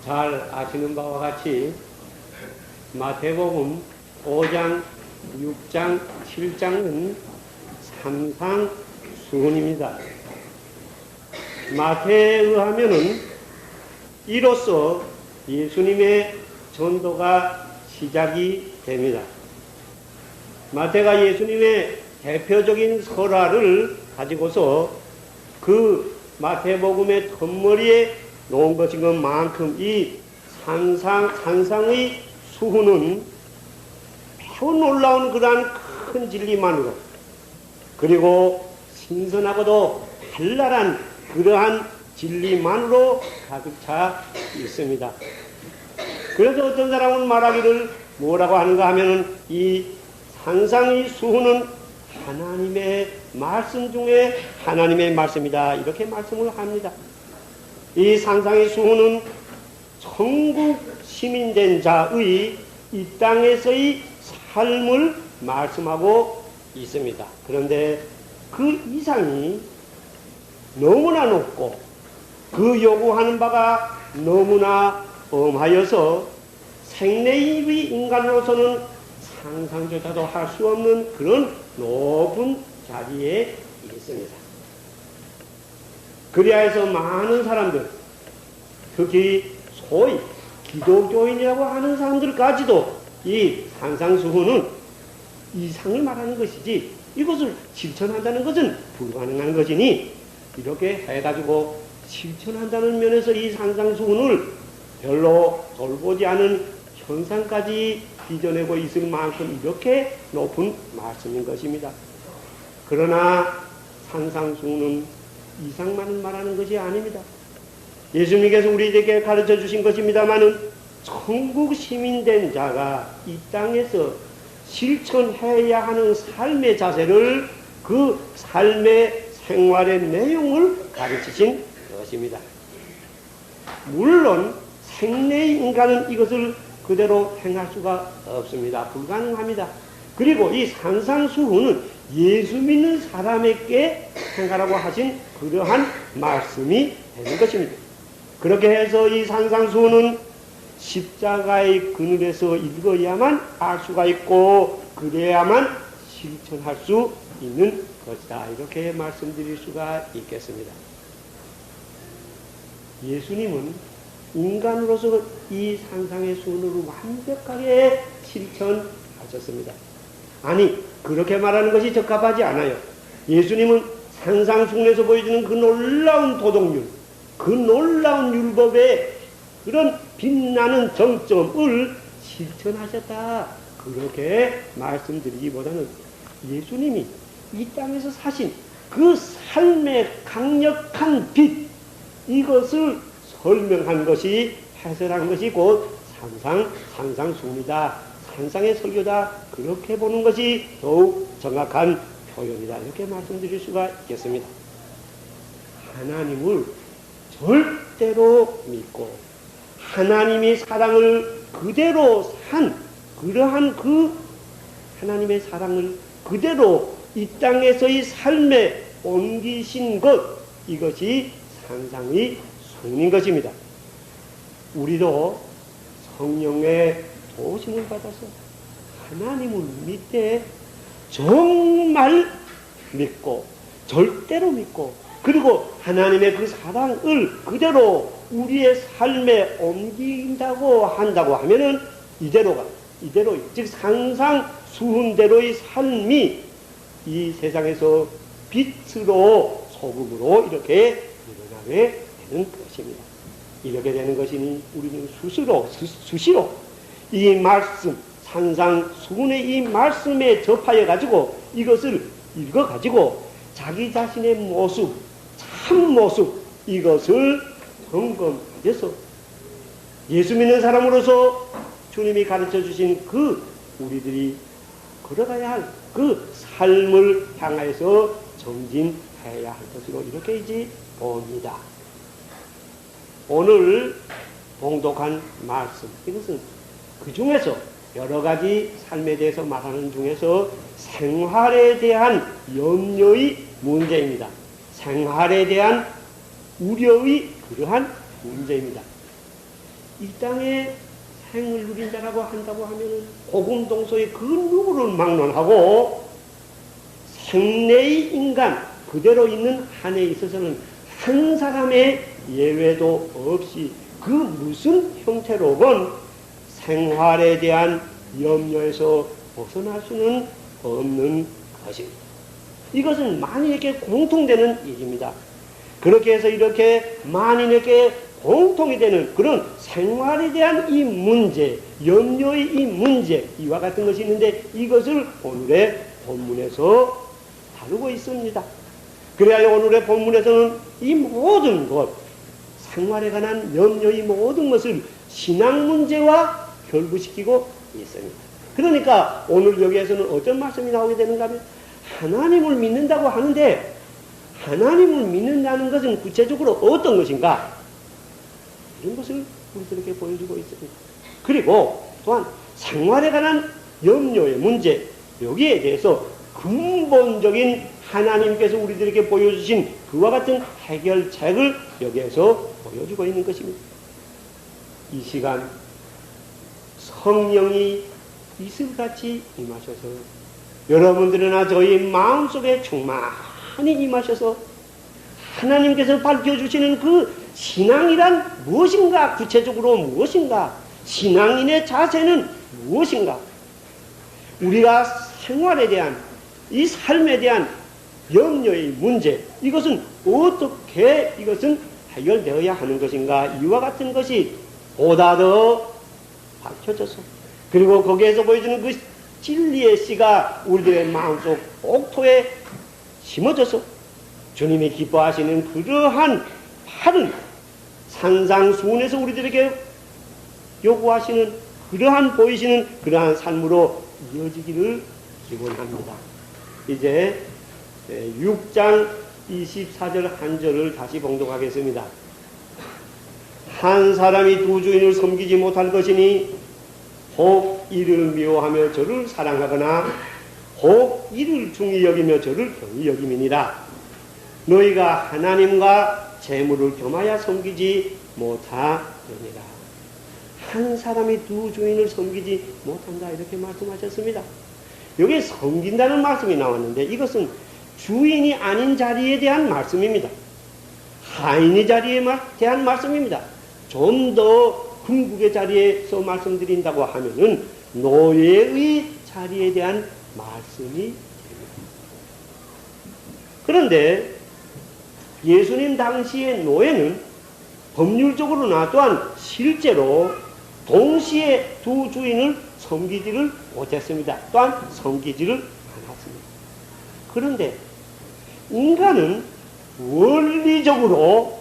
잘 아시는 바와 같이 마태복음 5장, 6장, 7장은 산상수훈입니다. 마태에 의하면은 이로써 예수님의 전도가 시작이 됩니다. 마태가 예수님의 대표적인 설화를 가지고서 그 마태복음의 덧머리에 놓은 것인 것만큼 이 산상의 수훈은 매우 놀라운 그러한 큰 진리만으로, 그리고 신선하고도 발랄한 그러한 진리만으로 가득 차 있습니다. 그래서 어떤 사람은 말하기를 뭐라고 하는가 하면은 이 산상의 수훈은 하나님의 말씀 중에 하나님의 말씀이다, 이렇게 말씀을 합니다. 이 산상의 수훈은 천국 시민된 자의 이 땅에서의 삶을 말씀하고 있습니다. 그런데 그 이상이 너무나 높고 그 요구하는 바가 너무나 엄하여서 생내의 인간으로서는 상상조차도 할 수 없는 그런 높은 자리에 있습니다. 그리하여서 많은 사람들, 특히 소위 기독교인이라고 하는 사람들까지도 이 산상수훈은 이상을 말하는 것이지 이것을 실천한다는 것은 불가능한 것이니, 이렇게 해가지고 실천한다는 면에서 이 산상수훈을 별로 돌보지 않은 현상까지 빚어내고 있을 만큼 이렇게 높은 말씀인 것입니다. 그러나 산상수훈은 이상만을 말하는 것이 아닙니다. 예수님께서 우리에게 가르쳐 주신 것입니다마는 천국 시민된 자가 이 땅에서 실천해야 하는 삶의 자세를, 그 삶의 생활의 내용을 가르치신 것입니다. 물론 생내의 인간은 이것을 그대로 행할 수가 없습니다. 불가능합니다. 그리고 이 산상수훈은 예수 믿는 사람에게 행하라고 하신 그러한 말씀이 되는 것입니다. 그렇게 해서 이 산상수훈은 십자가의 그늘에서 읽어야만 알 수가 있고 그래야만 실천할 수 있는 것이다, 이렇게 말씀드릴 수가 있겠습니다. 예수님은 인간으로서 이 산상의 수훈을 완벽하게 실천하셨습니다. 아니, 그렇게 말하는 것이 적합하지 않아요. 예수님은 산상수훈에서 보여주는 그 놀라운 도덕률, 그 놀라운 율법의 그런 빛나는 정점을 실천하셨다, 그렇게 말씀드리기보다는 예수님이 이 땅에서 사신 그 삶의 강력한 빛, 이것을 설명한 것이, 해설한 것이 곧 산상수훈이다, 산상의 설교다, 그렇게 보는 것이 더욱 정확한 표현이다, 이렇게 말씀드릴 수가 있겠습니다. 하나님을 절대로 믿고 하나님의 사랑을 그대로 산 그러한 그 하나님의 사랑을 그대로 이 땅에서의 삶에 옮기신 것, 이것이 산상의 수훈인 것입니다. 우리도 성령의 도심을 받아서 하나님을 믿되 정말 믿고 절대로 믿고, 그리고 하나님의 그 사랑을 그대로 우리의 삶에 옮긴다고 한다고 하면은 이대로, 즉 산상수훈대로의 삶이 이 세상에서 빛으로 소금으로 이렇게 일어나게 되는 것입니다. 이렇게 되는 것이니 우리는 수시로 이 말씀, 산상수훈의 이 말씀에 접하여 가지고 이것을 읽어 가지고 자기 자신의 모습, 참 모습, 이것을 점검해서 예수 믿는 사람으로서 주님이 가르쳐 주신 그 우리들이 걸어가야 할 그 삶을 향해서 정진해야 할 것으로 이렇게 이제 봅니다. 오늘 봉독한 말씀, 이것은 그 중에서 여러 가지 삶에 대해서 말하는 중에서 생활에 대한 염려의 문제입니다. 생활에 대한 우려의 그러한 문제입니다. 이 땅에 생을 누린 자라고 한다고 하면은 고금동서의 그 누구를 막론하고 생내의 인간 그대로 있는 한에 있어서는 한 사람의 예외도 없이 그 무슨 형태로건 생활에 대한 염려에서 벗어날 수는 없는 것입니다. 이것은 만인에게 공통되는 일입니다. 그렇게 해서 이렇게 만인에게 공통이 되는 그런 생활에 대한 이 문제, 염려의 이 문제, 이와 같은 것이 있는데 이것을 오늘의 본문에서 다루고 있습니다. 그래야 오늘의 본문에서는 이 모든 것, 생활에 관한 염려의 모든 것을 신앙 문제와 결부시키고 있습니다. 그러니까 오늘 여기에서는 어떤 말씀이 나오게 되는가 하면 하나님을 믿는다고 하는데 하나님을 믿는다는 것은 구체적으로 어떤 것인가? 이런 것을 우리들에게 보여주고 있습니다. 그리고 또한 생활에 관한 염려의 문제, 여기에 대해서 근본적인 하나님께서 우리들에게 보여주신 그와 같은 해결책을 여기에서 보여주고 있는 것입니다. 이 시간 성령이 이슬같이 임하셔서 여러분들이나 저희 마음속에 충만히 임하셔서 하나님께서 밝혀주시는 그 신앙이란 무엇인가, 구체적으로 무엇인가, 신앙인의 자세는 무엇인가, 우리가 생활에 대한 이 삶에 대한 염려의 문제, 이것은 어떻게 이것은 해결되어야 하는 것인가, 이와 같은 것이 보다 더 밝혀져서 그리고 거기에서 보여주는 그 진리의 씨가 우리들의 마음속 옥토에 심어져서 주님이 기뻐하시는 그러한 바른 산상수훈에서 우리들에게 요구하시는 그러한 보이시는 그러한 삶으로 이어지기를 기원합니다. 이제 6장 24절 한 절을 다시 봉독하겠습니다. 한 사람이 두 주인을 섬기지 못할 것이니 혹 이를 미워하며 저를 사랑하거나 혹 이를 중히 여기며 저를 경히 여김이니라. 너희가 하나님과 재물을 겸하여 섬기지 못하느니라. 한 사람이 두 주인을 섬기지 못한다, 이렇게 말씀하셨습니다. 여기에 섬긴다는 말씀이 나왔는데 이것은 주인이 아닌 자리에 대한 말씀입니다. 하인의 자리에 대한 말씀입니다. 좀 더 궁극의 자리에서 말씀드린다고 하면은 노예의 자리에 대한 말씀이 됩니다. 그런데 예수님 당시의 노예는 법률적으로나 또한 실제로 동시에 두 주인을 섬기지를 못했습니다. 또한 섬기지를 않았습니다. 그런데 인간은 원리적으로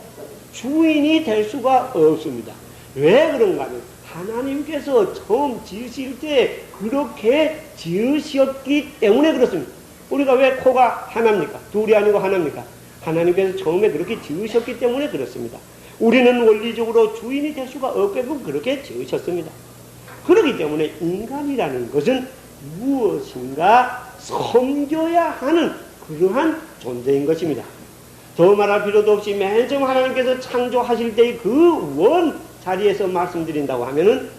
주인이 될 수가 없습니다. 왜 그런가 하면 하나님께서 처음 지으실 때 그렇게 지으셨기 때문에 그렇습니다. 우리가 왜 코가 하나입니까? 둘이 아니고 하나입니까? 하나님께서 처음에 그렇게 지으셨기 때문에 그렇습니다. 우리는 원리적으로 주인이 될 수가 없게끔 그렇게 지으셨습니다. 그렇기 때문에 인간이라는 것은 무엇인가 섬겨야 하는 그러한 존재인 것입니다. 더 말할 필요도 없이 맨 처음 하나님께서 창조하실 때의 그 원 자리에서 말씀드린다고 하면은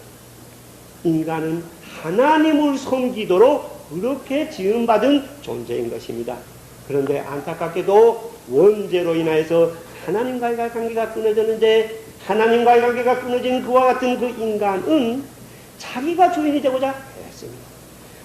인간은 하나님을 섬기도록 그렇게 지음받은 존재인 것입니다. 그런데 안타깝게도 원죄로 인하여서 하나님과의 관계가 끊어졌는데 하나님과의 관계가 끊어진 그와 같은 그 인간은 자기가 주인이 되고자 했습니다.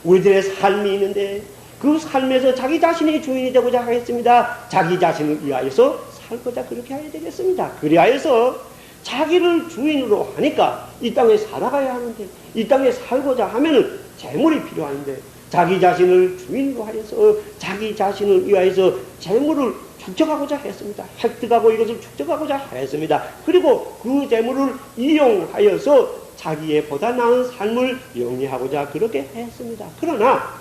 우리들의 삶이 있는데 그 삶에서 자기 자신이 주인이 되고자 하겠습니다. 자기 자신을 위하여서 살고자 그렇게 해야 되겠습니다. 그리하여서 자기를 주인으로 하니까 이 땅에 살아가야 하는데 이 땅에 살고자 하면은 재물이 필요한데 자기 자신을 주인으로 하여서 자기 자신을 위하여서 재물을 축적하고자 했습니다. 획득하고 이것을 축적하고자 했습니다. 그리고 그 재물을 이용하여서 자기의 보다 나은 삶을 영위하고자 그렇게 했습니다. 그러나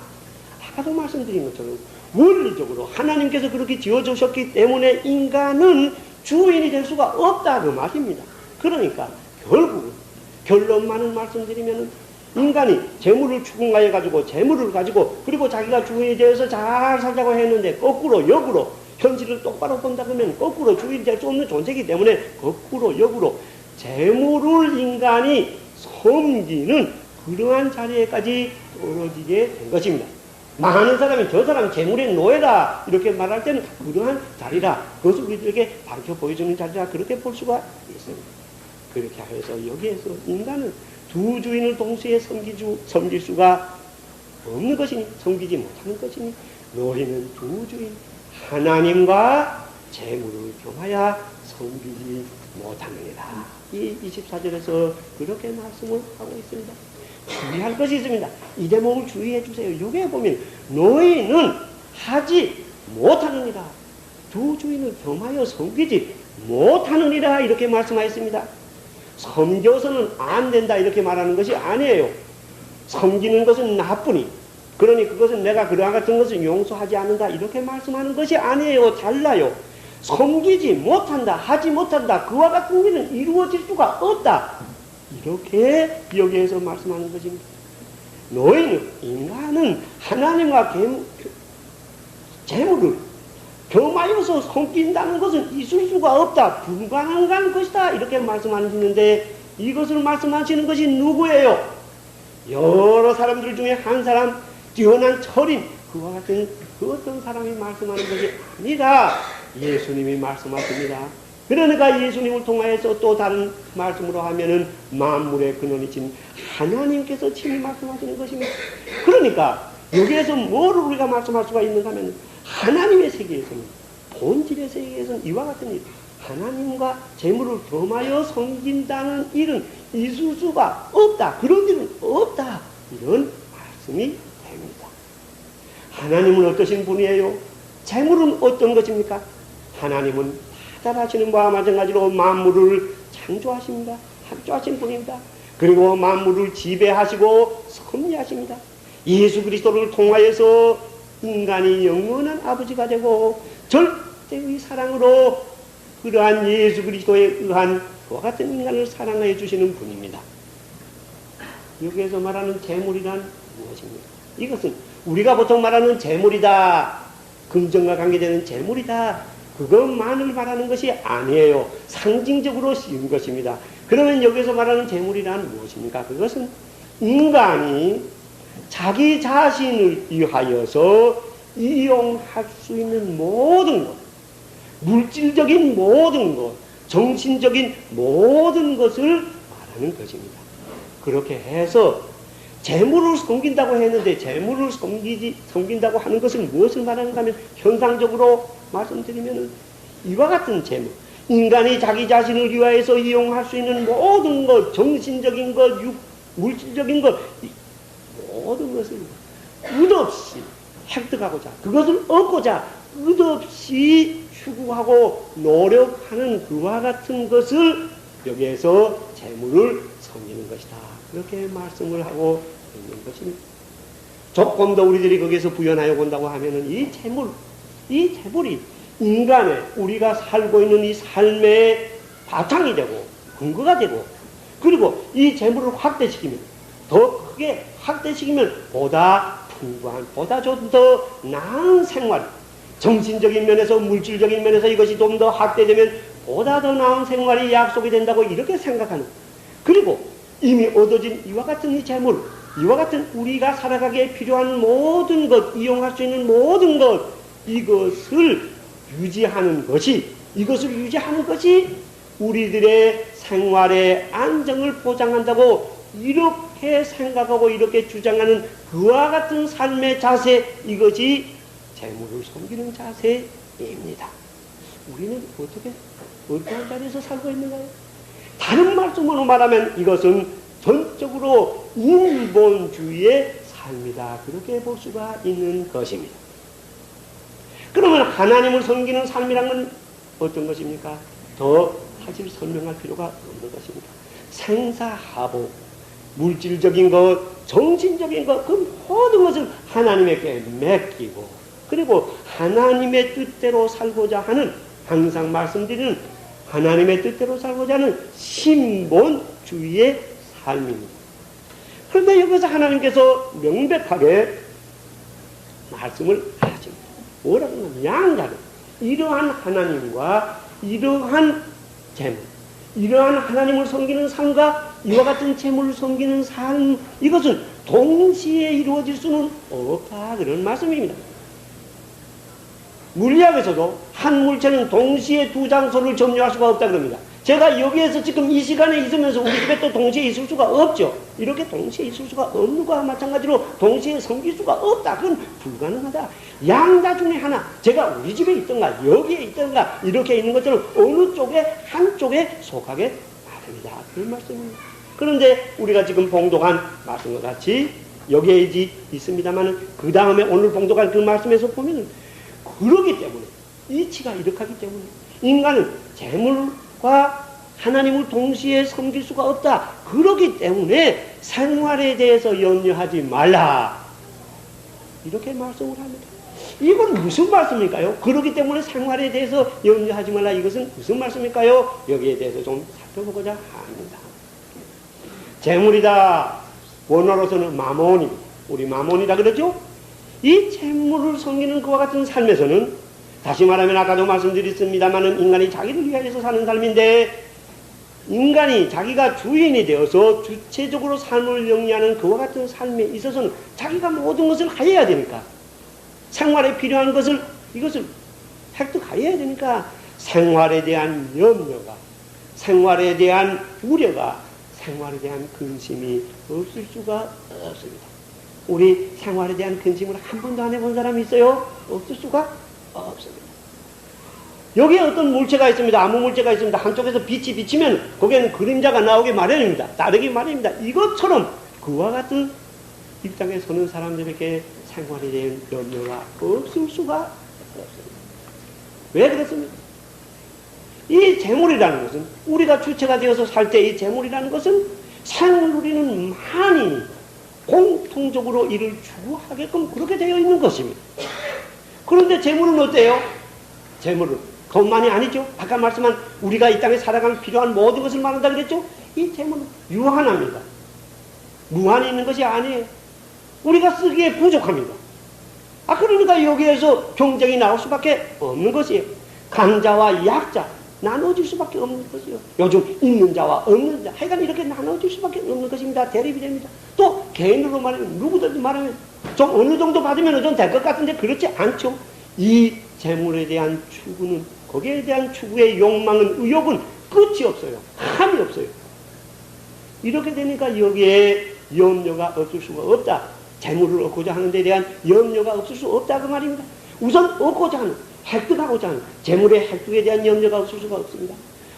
아까도 말씀드린 것처럼 원리적으로 하나님께서 그렇게 지어주셨기 때문에 인간은 주인이 될 수가 없다 그 말입니다. 그러니까 결국은 결론만을 말씀드리면 인간이 재물을 추궁하여 가지고 재물을 가지고 그리고 자기가 주인이 되어서 잘 살자고 했는데 거꾸로 역으로 현실을 똑바로 본다 그러면 거꾸로 주인이 될 수 없는 존재이기 때문에 거꾸로 역으로 재물을 인간이 섬기는 그러한 자리에까지 떨어지게 된 것입니다. 많은 사람이 저 사람 재물의 노예다 이렇게 말할 때는 그러한 자리라, 그것을 우리들에게 밝혀 보여주는 자리라, 그렇게 볼 수가 있습니다. 그렇게 해서 여기에서 인간은 두 주인을 동시에 섬길 수가 없는 것이니, 섬기지 못하는 것이니, 너희는 두 주인 하나님과 재물을 겸하여 섬기지 못하느니라. 이 24절에서 그렇게 말씀을 하고 있습니다. 주의할 것이 있습니다. 이 대목을 주의해 주세요. 여기에 보면 너희는 하지 못하느니라. 두 주인을 겸하여 섬기지 못하느니라 이렇게 말씀하였습니다. 섬겨서는 안 된다 이렇게 말하는 것이 아니에요. 섬기는 것은 나쁘니, 그러니 그것은 내가 그러한 같은 것을 용서하지 않는다 이렇게 말씀하는 것이 아니에요. 달라요. 섬기지 못한다, 하지 못한다, 그와 같은 일은 이루어질 수가 없다, 이렇게 여기에서 말씀하는 것입니다. 너희는, 인간은 하나님과 재물을 겸하여서 섬긴다는 것은 있을 수가 없다, 불가능한 것이다 이렇게 말씀하시는데, 이것을 말씀하시는 것이 누구예요? 여러 사람들 중에 한 사람, 뛰어난 철인, 그와 같은 그 어떤 사람이 말씀하는 것이 아니라 예수님이 말씀하십니다. 그러니까 예수님을 통하여서 또 다른 말씀으로 하면은 만물의 근원이신 하나님께서 친히 말씀하시는 것입니다. 그러니까 여기에서 뭐를 우리가 말씀할 수가 있는가 하면, 하나님의 세계에서는, 본질의 세계에서는 이와 같은 일, 하나님과 재물을 겸하여 섬긴다는 일은 있을 수가 없다, 그런 일은 없다, 이런 말씀이 됩니다. 하나님은 어떠신 분이에요? 재물은 어떤 것입니까? 하나님은 다잘하시는 바와 마찬가지로 만물을 창조하십니다. 창조하신 분입니다. 그리고 만물을 지배하시고 섭리하십니다. 예수 그리스도를 통하여서 인간이 영원한 아버지가 되고 절대의 사랑으로 그러한 예수 그리스도에 의한 그와 같은 인간을 사랑해 주시는 분입니다. 여기에서 말하는 재물이란 무엇입니까? 이것은 우리가 보통 말하는 재물이다, 금전과 관계되는 재물이다, 그것만을 말하는 것이 아니에요. 상징적으로 쓰인 것입니다. 그러면 여기서 말하는 재물이란 무엇입니까? 그것은 인간이 자기 자신을 위하여서 이용할 수 있는 모든 것, 물질적인 모든 것, 정신적인 모든 것을 말하는 것입니다. 그렇게 해서 재물을 섬긴다고 했는데, 재물을 섬긴다고 하는 것은 무엇을 말하는가 하면, 현상적으로 말씀드리면 이와 같은 재물, 인간이 자기 자신을 위하여서 이용할 수 있는 모든 것, 정신적인 것, 물질적인 것, 모든 것을 끝없이 획득하고자, 그것을 얻고자 끝없이 추구하고 노력하는 그와 같은 것을 여기에서 재물을 섬기는 것이다, 그렇게 말씀을 하고 있는 것입니다. 조금 더 우리들이 거기에서 부연하여 본다고 하면은 이 재물이 인간의, 우리가 살고 있는 이 삶의 바탕이 되고 근거가 되고, 그리고 이 재물을 확대시키면, 더 크게 확대시키면 보다 풍부한, 보다 좀 더 나은 생활, 정신적인 면에서, 물질적인 면에서 이것이 좀 더 확대되면 보다 더 나은 생활이 약속이 된다고 이렇게 생각하는, 그리고 이미 얻어진 이와 같은 이 재물, 이와 같은 우리가 살아가기에 필요한 모든 것, 이용할 수 있는 모든 것, 이것을 유지하는 것이 우리들의 생활의 안정을 보장한다고 이렇게 생각하고 이렇게 주장하는 그와 같은 삶의 자세, 이것이 재물을 섬기는 자세입니다. 우리는 어떠한 자리에서 살고 있는가요? 다른 말씀으로 말하면 이것은 전적으로 인본주의의 삶이다, 그렇게 볼 수가 있는 것입니다. 그러면 하나님을 섬기는 삶이란 건 어떤 것입니까? 더 사실 설명할 필요가 없는 것입니다. 생사하복, 물질적인 것, 정신적인 것, 그 모든 것을 하나님에게 맡기고, 그리고 하나님의 뜻대로 살고자 하는, 항상 말씀드리는 하나님의 뜻대로 살고자 하는 신본주의의 삶입니다. 그런데 여기서 하나님께서 명백하게 말씀을 하십니다. 뭐라고 하면 양자를, 이러한 하나님과 이러한 재물, 이러한 하나님을 섬기는 삶과 이와 같은 재물을 섬기는 삶, 이것은 동시에 이루어질 수는 없다, 그런 말씀입니다. 물리학에서도 한 물체는 동시에 두 장소를 점유할 수가 없다 그럽니다. 제가 여기에서 지금 이 시간에 있으면서 우리 집에 또 동시에 있을 수가 없죠. 이렇게 동시에 있을 수가 없는 것과 마찬가지로 동시에 섬길 수가 없다. 그건 불가능하다. 양자 중에 하나, 제가 우리 집에 있던가 여기에 있던가 이렇게 있는 것처럼 어느 쪽에 한쪽에 속하게 마련이다, 그런 말씀입니다. 그런데 우리가 지금 봉독한 말씀과 같이 여기에 있습니다만 그 다음에 오늘 봉독한 그 말씀에서 보면 그러기 때문에 이치가 이렇게 때문에 인간은 재물과 하나님을 동시에 섬길 수가 없다. 그렇기 때문에 생활에 대해서 염려하지 말라, 이렇게 말씀을 합니다. 이건 무슨 말씀일까요? 그렇기 때문에 생활에 대해서 염려하지 말라, 이것은 무슨 말씀일까요? 여기에 대해서 좀 살펴보고자 합니다. 재물이다, 원어로서는 마몬이, 우리 마몬이라 그러죠? 이 재물을 섬기는 그와 같은 삶에서는, 다시 말하면 아까도 말씀드렸습니다만 인간이 자기를 위하여서 사는 삶인데, 인간이 자기가 주인이 되어서 주체적으로 삶을 영위하는 그와 같은 삶에 있어서는 자기가 모든 것을 하여야 되니까, 생활에 필요한 것을, 이것을 획득하여야 되니까 생활에 대한 염려가, 생활에 대한 우려가, 생활에 대한 근심이 없을 수가 없습니다. 우리 생활에 대한 근심을 한 번도 안 해본 사람이 있어요? 없을 수가 없습니다. 여기에 어떤 물체가 있습니다. 아무 물체가 있습니다. 한쪽에서 빛이 비치면 거기에는 그림자가 나오기 마련입니다. 따르기 마련입니다. 이것처럼 그와 같은 입장에 서는 사람들에게 생활에 대한 염려가 없을 수가 없습니다. 왜 그렇습니까? 이 재물이라는 것은, 우리가 주체가 되어서 살 때 이 재물이라는 것은 생을 누리는 만인이 공통적으로 이를 추구하게끔 그렇게 되어 있는 것입니다. 그런데 재물은 어때요? 재물은 돈만이 아니죠. 아까 말씀한 우리가 이 땅에 살아가면 필요한 모든 것을 말한다 그랬죠. 이 재물은 유한합니다. 무한히 있는 것이 아니에요. 우리가 쓰기에 부족합니다. 그러니까 여기에서 경쟁이 나올 수밖에 없는 것이에요. 강자와 약자 나눠질 수밖에 없는 것이요. 요즘 있는 자와 없는 자, 하여간 이렇게 나눠질 수밖에 없는 것입니다. 대립이 됩니다. 또 개인으로 말하면, 누구든지 말하면 좀 어느 정도 받으면 좀 될 것 같은데 그렇지 않죠. 이 재물에 대한 추구는, 거기에 대한 추구의 욕망은, 의욕은 끝이 없어요. 한이 없어요. 이렇게 되니까 여기에 염려가 없을 수가 없다. 재물을 얻고자 하는 데 대한 염려가 없을 수 없다, 그 말입니다. 우선 얻고자 하는, 획득하고자 하는 재물의 획득에 대한 염려가 없을 수가 없습니다.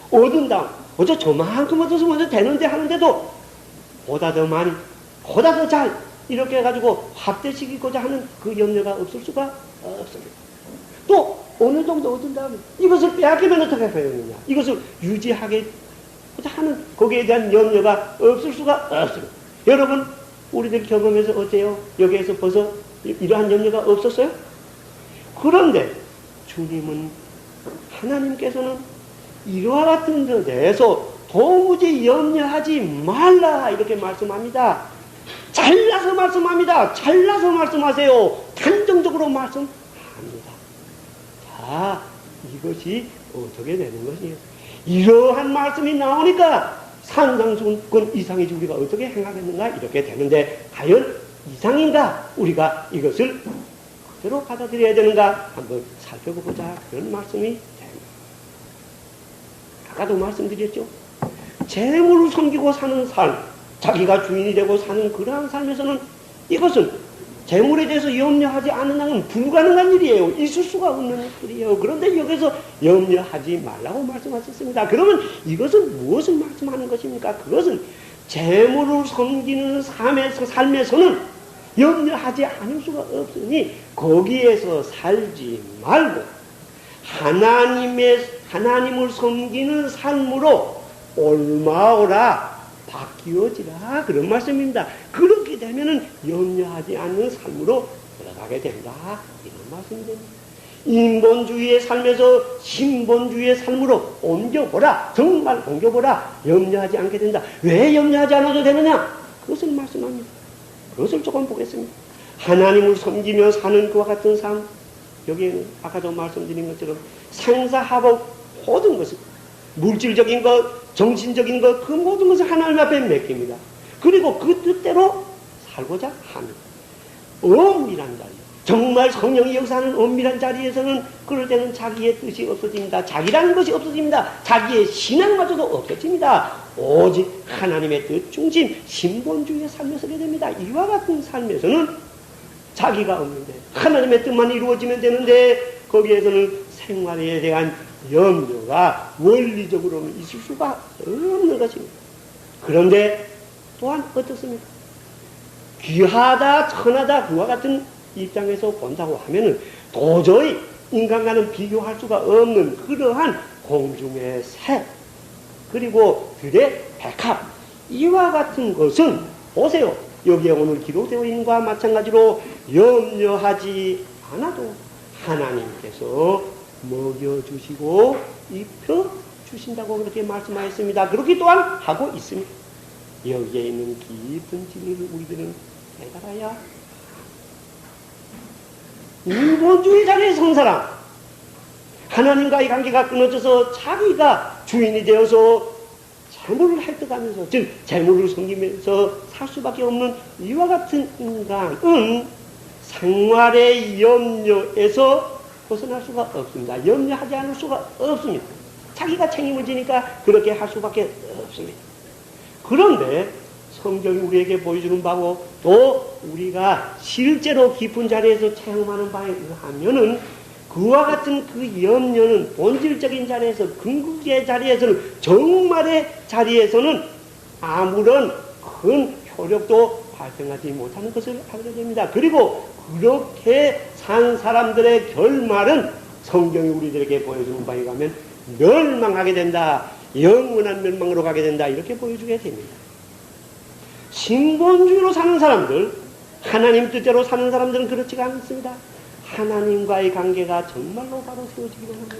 얻은 다음, 어쩌 저만큼 얻어서 먼저 되는데 하는데도 보다 더 많이, 보다 더 잘, 이렇게 해가지고 확대시키고자 하는 그 염려가 없을 수가 없습니다. 또 어느 정도 얻은 다음에 이것을 빼앗기면 어떻게 되느냐, 이것을 유지하고자 하는 거기에 대한 염려가 없을 수가 없습니다. 여러분, 우리들 경험에서 어때요? 여기에서 벌써 이러한 염려가 없었어요? 그런데 주님은, 하나님께서는 이와 같은 데 대해서 도무지 염려하지 말라, 이렇게 말씀합니다. 잘라서 말씀합니다. 잘라서 말씀하세요. 단정적으로 말씀합니다. 자, 이것이 어떻게 되는 것이에요? 이러한 말씀이 나오니까 산상수훈권 이상이지 우리가 어떻게 행하겠는가, 이렇게 되는데 과연 이상인가? 우리가 이것을 그대로 받아들여야 되는가 한번 살펴보고자 그런 말씀이 됩니다. 아까도 말씀드렸죠. 재물을 섬기고 사는 삶, 자기가 주인이 되고 사는 그러한 삶에서는 이것은 재물에 대해서 염려하지 않는 한은 불가능한 일이에요. 있을 수가 없는 일이에요. 그런데 여기서 염려하지 말라고 말씀하셨습니다. 그러면 이것은 무엇을 말씀하는 것입니까? 그것은 재물을 섬기는 삶에서는 염려하지 않을 수가 없으니 거기에서 살지 말고 하나님을 섬기는 삶으로 옮아오라, 바뀌어지라, 그런 말씀입니다. 그렇게 되면은 염려하지 않는 삶으로 들어가게 된다, 이런 말씀이 됩니다. 인본주의의 삶에서 신본주의의 삶으로 옮겨보라, 정말 옮겨보라, 염려하지 않게 된다. 왜 염려하지 않아도 되느냐? 그것을 말씀합니다. 그것을 조금 보겠습니다. 하나님을 섬기며 사는 그와 같은 삶, 여기에는 아까도 말씀드린 것처럼 생사합업 모든 것을 물질적인 것, 정신적인 것, 그 모든 것을 하나님 앞에 맡깁니다. 그리고 그 뜻대로 살고자 합니다. 엄밀한 자리, 정말 성령이 역사하는 엄밀한 자리에서는 그럴 때는 자기의 뜻이 없어집니다. 자기라는 것이 없어집니다. 자기의 신앙마저도 없어집니다. 오직 하나님의 뜻 중심, 신본주의의 삶에 서게 됩니다. 이와 같은 삶에서는 자기가 없는데 하나님의 뜻만 이루어지면 되는데 거기에서는 생활에 대한 염려가 원리적으로는 있을 수가 없는 것입니다. 그런데 또한 어떻습니까? 귀하다, 천하다, 그와 같은 입장에서 본다고 하면은 도저히 인간과는 비교할 수가 없는 그러한 공중의 새, 그리고 들의 백합, 이와 같은 것은 보세요. 여기에 오늘 기록되어 있는 것과 마찬가지로 염려하지 않아도 하나님께서 먹여주시고 입혀주신다고 그렇게 말씀하였습니다. 그렇게 또한 하고 있습니다. 여기에 있는 깊은 진리를 우리들은 깨달아야 인본주의 자리에 선 사람, 하나님과의 관계가 끊어져서 자기가 주인이 되어서 재물을 획득하면서, 즉 재물을 섬기면서 살 수밖에 없는 이와 같은 인간은 생활의 염려에서 벗어날 수가 없습니다. 염려하지 않을 수가 없습니다. 자기가 책임을 지니까 그렇게 할 수밖에 없습니다. 그런데 성경이 우리에게 보여주는 바고 또 우리가 실제로 깊은 자리에서 체험하는 바에 의하면은 그와 같은 그 염려는 본질적인 자리에서, 궁극의 자리에서는, 정말의 자리에서는 아무런 큰 효력도 발생하지 못하는 것을 알게 됩니다. 그리고 그렇게 산 사람들의 결말은 성경이 우리들에게 보여주는 바에 의하면 멸망하게 된다, 영원한 멸망으로 가게 된다, 이렇게 보여주게 됩니다. 신본주의로 사는 사람들, 하나님 뜻대로 사는 사람들은 그렇지가 않습니다. 하나님과의 관계가 정말로 바로 세워지기를 합니다.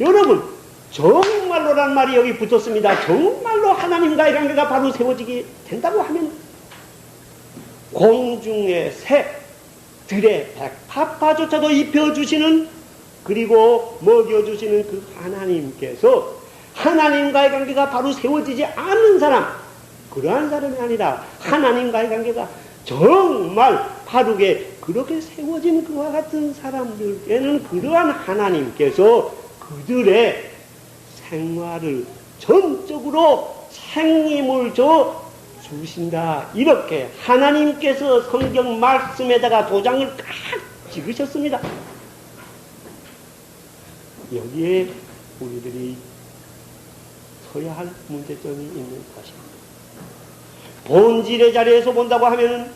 여러분, 정말로란 말이 여기 붙었습니다. 정말로 하나님과의 관계가 바로 세워지게 된다고 하면 공중의 새, 들의 백합화조차도 입혀주시는, 그리고 먹여주시는 그 하나님께서 하나님과의 관계가 바로 세워지지 않는 사람, 그러한 사람이 아니라 하나님과의 관계가 정말 바르게 그렇게 세워진 그와 같은 사람들에는 그러한 하나님께서 그들의 생활을 전적으로 책임을 져 주신다. 이렇게 하나님께서 성경 말씀에다가 도장을 깍 찍으셨습니다. 여기에 우리들이 서야 할 문제점이 있는 것입니다. 본질의 자리에서 본다고 하면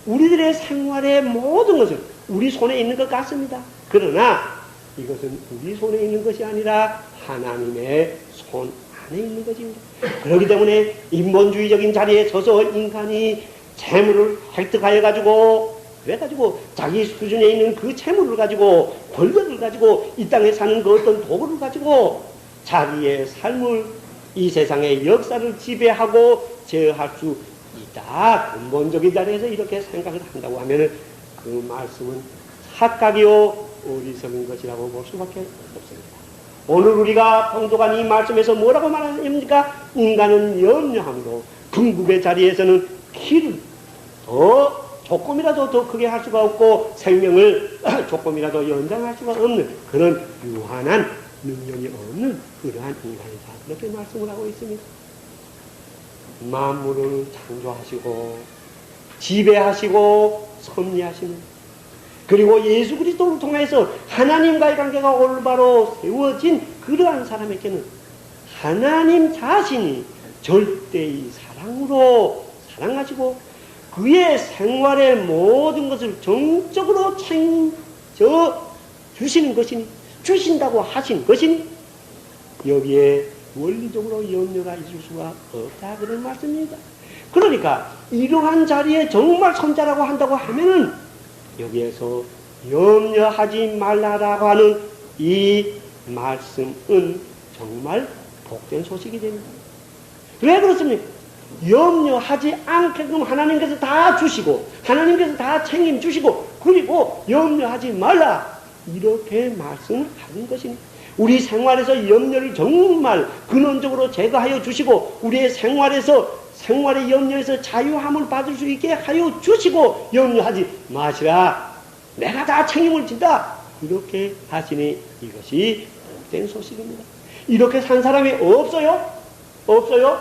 우리들의 생활의 모든 것은 우리 손에 있는 것 같습니다. 그러나 이것은 우리 손에 있는 것이 아니라 하나님의 손 안에 있는 것입니다. 그렇기 때문에 인본주의적인 자리에 서서 인간이 재물을 획득하여 가지고, 그래가지고 자기 수준에 있는 그 재물을 가지고, 권력을 가지고, 이 땅에 사는 그 어떤 도구를 가지고 자기의 삶을, 이 세상의 역사를 지배하고 제어할 수 있다. 근본적인 자리에서 이렇게 생각을 한다고 하면 그 말씀은 착각이요 어리석은 것이라고 볼 수밖에 없습니다. 오늘 우리가 봉독한 이 말씀에서 뭐라고 말합니까? 인간은 염려함으로 궁극의 자리에서는 키를 더 조금이라도 더 크게 할 수가 없고 생명을 조금이라도 연장할 수가 없는 그런 유한한 능력이 없는 그러한 인간이다. 이렇게 말씀을 하고 있습니다. 만물을 창조하시고 지배하시고 섭리하시는, 그리고 예수 그리스도를 통해서 하나님과의 관계가 올바로 세워진 그러한 사람에게는 하나님 자신이 절대의 사랑으로 사랑하시고 그의 생활의 모든 것을 정적으로 책임져 주시는 것이니, 주신다고 하신 것이니 여기에 원리적으로 염려가 있을 수가 없다, 그런 말씀입니다. 그러니까 이러한 자리에 정말 선자라고 한다고 하면은 여기에서 염려하지 말라라고 하는 이 말씀은 정말 복된 소식이 됩니다. 왜 그렇습니까? 염려하지 않게끔 하나님께서 다 주시고 하나님께서 다 책임주시고 그리고 염려하지 말라 이렇게 말씀하는 것입니다. 우리 생활에서 염려를 정말 근원적으로 제거하여 주시고 우리의 생활의 염려에서 자유함을 받을 수 있게 하여 주시고 염려하지 마시라. 내가 다 책임을 진다. 이렇게 하시니 이것이 복된 소식입니다. 이렇게 산 사람이 없어요? 없어요?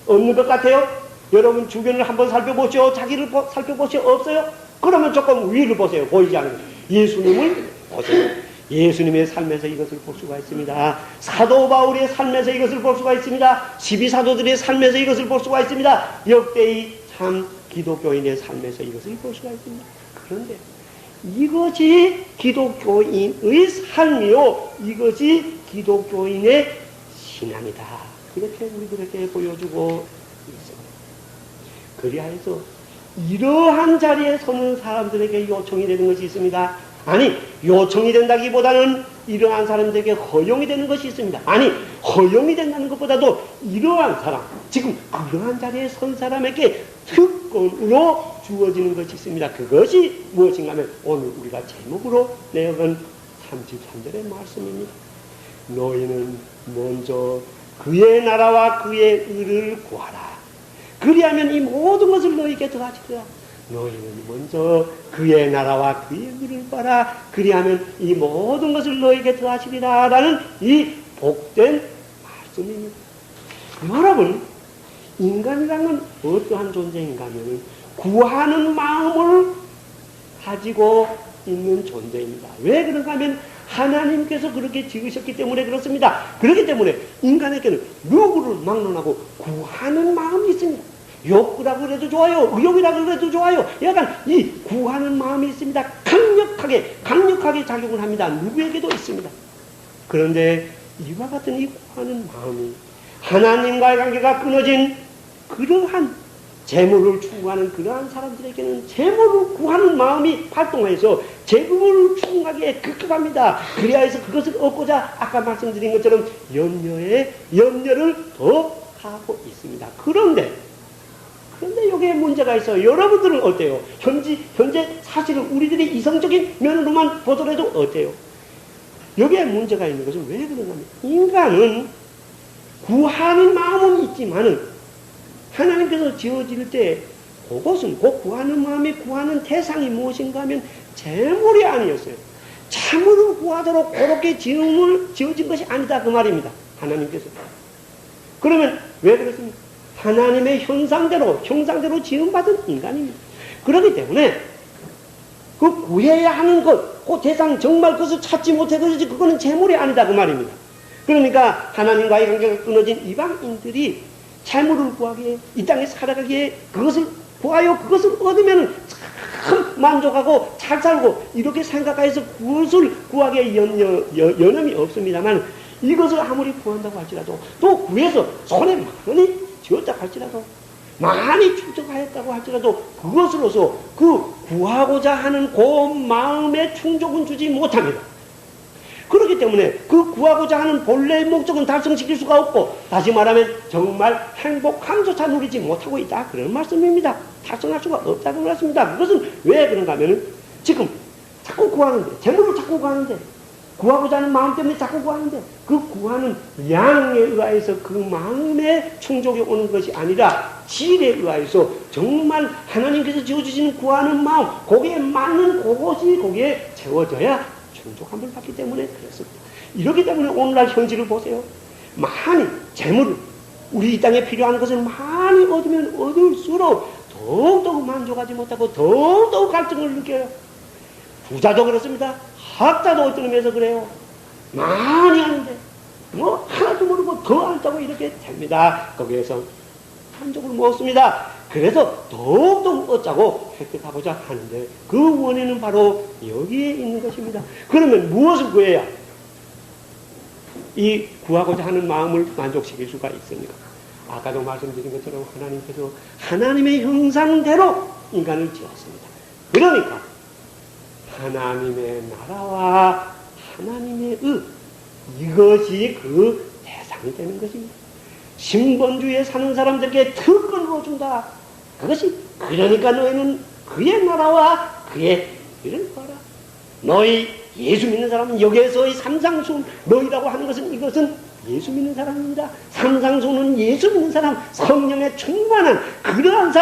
없는 것 같아요? 여러분 주변을 한번 살펴보시오. 자기를 살펴보시오. 없어요? 그러면 조금 위를 보세요. 보이지 않는 예수님을 보세요. 예수님의 삶에서 이것을 볼 수가 있습니다. 사도 바울의 삶에서 이것을 볼 수가 있습니다. 12사도들의 삶에서 이것을 볼 수가 있습니다. 역대의 참 기독교인의 삶에서 이것을 볼 수가 있습니다. 그런데 이것이 기독교인의 삶이요, 이것이 기독교인의 신앙이다. 이렇게 우리들에게 보여주고 있습니다. 그리하여서 이러한 자리에 서는 사람들에게 요청이 되는 것이 있습니다. 아니, 요청이 된다기보다는 이러한 사람들에게 허용이 되는 것이 있습니다. 아니, 허용이 된다는 것보다도 이러한 사람, 지금 그러한 자리에 선 사람에게 특권으로 주어지는 것이 있습니다. 그것이 무엇인가 하면 오늘 우리가 제목으로 내어간 33절의 말씀입니다. 너희는 먼저 그의 나라와 그의 의를 구하라. 그리하면 이 모든 것을 너희에게 더하시리라. 너희는 먼저 그의 나라와 그의 의를 구하라. 그리하면 이 모든 것을 너희에게 더하시리라. 라는 이 복된 말씀입니다. 여러분, 인간이란 어떠한 존재인가 하면 구하는 마음을 가지고 있는 존재입니다. 왜 그런가 하면 하나님께서 그렇게 지으셨기 때문에 그렇습니다. 그렇기 때문에 인간에게는 누구를 막론하고 구하는 마음이 있습니다. 욕구라고 그래도 좋아요. 의욕이라고 그래도 좋아요. 약간 이 구하는 마음이 있습니다. 강력하게 작용을 합니다. 누구에게도 있습니다. 그런데 이와 같은 이 구하는 마음이 하나님과의 관계가 끊어진 그러한 재물을 추구하는 그러한 사람들에게는 재물을 구하는 마음이 발동해서 재물을 추구하기에 급급합니다. 그리하여서 그것을 얻고자 아까 말씀드린 것처럼 염려를 더 하고 있습니다. 그런데 여기에 문제가 있어요. 여러분들은 어때요? 현재 사실은 우리들이 이성적인 면으로만 보더라도 어때요? 여기에 문제가 있는 것은 왜 그런가 하면 인간은 구하는 마음은 있지만은 하나님께서 지어질 때 그것은 그 구하는 마음이 구하는 대상이 무엇인가 하면 재물이 아니었어요. 참으로 구하도록 그렇게 지어진 것이 아니다 그 말입니다. 하나님께서. 그러면 왜 그렇습니까? 하나님의 형상대로 지음받은 인간입니다. 그렇기 때문에 그 구해야 하는 것, 그 대상 정말 그것을 찾지 못해 그러지 그거는 재물이 아니다 그 말입니다. 그러니까 하나님과의 관계가 끊어진 이방인들이 재물을 구하기에, 이 땅에 살아가기에 그것을 구하여 그것을 얻으면 참 만족하고 잘 살고 이렇게 생각해서 그것을 구하기에 여념이 없습니다만 이것을 아무리 구한다고 할지라도 또 구해서 손에 많이 쥐었다 할지라도 많이 충족하였다고 할지라도 그것으로서 그 구하고자 하는 그 마음의 충족은 주지 못합니다. 그렇기 때문에 그 구하고자 하는 본래의 목적은 달성시킬 수가 없고 다시 말하면 정말 행복함조차 누리지 못하고 있다 그런 말씀입니다. 달성할 수가 없다는 말씀입니다. 그것은 왜 그런가 하면 지금 자꾸 구하는데 재물을 자꾸 구하는데 구하고자 하는 마음 때문에 자꾸 구하는데 그 구하는 양에 의해서 그 마음의 충족이 오는 것이 아니라 질에 의해서 정말 하나님께서 지어주시는 구하는 마음 거기에 맞는 그것이 거기에 채워져야 충족함을 받기 때문에 그렇습니다. 이렇기 때문에 오늘날 현실을 보세요. 많이 재물을 우리 이 땅에 필요한 것을 많이 얻으면 얻을수록 더욱더욱 만족하지 못하고 더욱더욱 갈증을 느껴요. 부자도 그렇습니다. 학자도 어떤 의미에서 그래요. 많이 하는데 뭐 하나도 모르고 더 한다고 이렇게 됩니다. 거기에서 만족을 못습니다. 그래서 더욱더 얻자고 획득하고자 하는데 그 원인은 바로 여기에 있는 것입니다. 그러면 무엇을 구해야 이 구하고자 하는 마음을 만족시킬 수가 있습니까? 아까도 말씀드린 것처럼 하나님께서 하나님의 형상대로 인간을 지었습니다. 그러니까 하나님의 나라와 하나님의 의 이것이 그 대상이 되는 것입니다. 신본주의에 사는 사람들에게 특권으로 준다. 그것이 그러니까 너희는 그의 나라와 그의 의를 구하라. 너희 예수 믿는 사람은 여기에서의 삼상수 너희라고 하는 것은 이것은 예수 믿는 사람입니다. 삼상수는 예수 믿는 사람, 성령에 충만한 그러한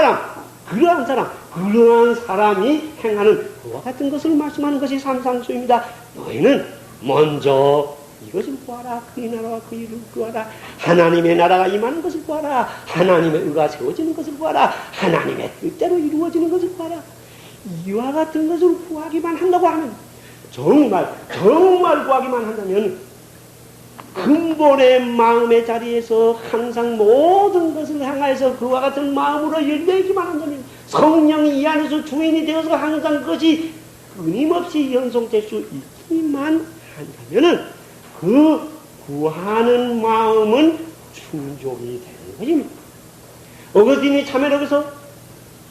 사람이 행하는 그와 같은 것을 말씀하는 것이 삼상수입니다. 너희는 먼저 이것을 구하라. 그의 나라와 그 일을 구하라. 하나님의 나라가 임하는 것을 구하라. 하나님의 의가 세워지는 것을 구하라. 하나님의 뜻대로 이루어지는 것을 구하라. 이와 같은 것을 구하기만 한다고 하면, 정말 구하기만 한다면 근본의 마음의 자리에서 항상 모든 것을 향하여서 그와 같은 마음으로 열매기만 한다면, 성령이 이 안에서 주인이 되어서 항상 그것이 끊임없이 연속될 수 있기만 한다면 그 구하는 마음은 충족이 되는 것입니다. 어거스틴이 참여 여기서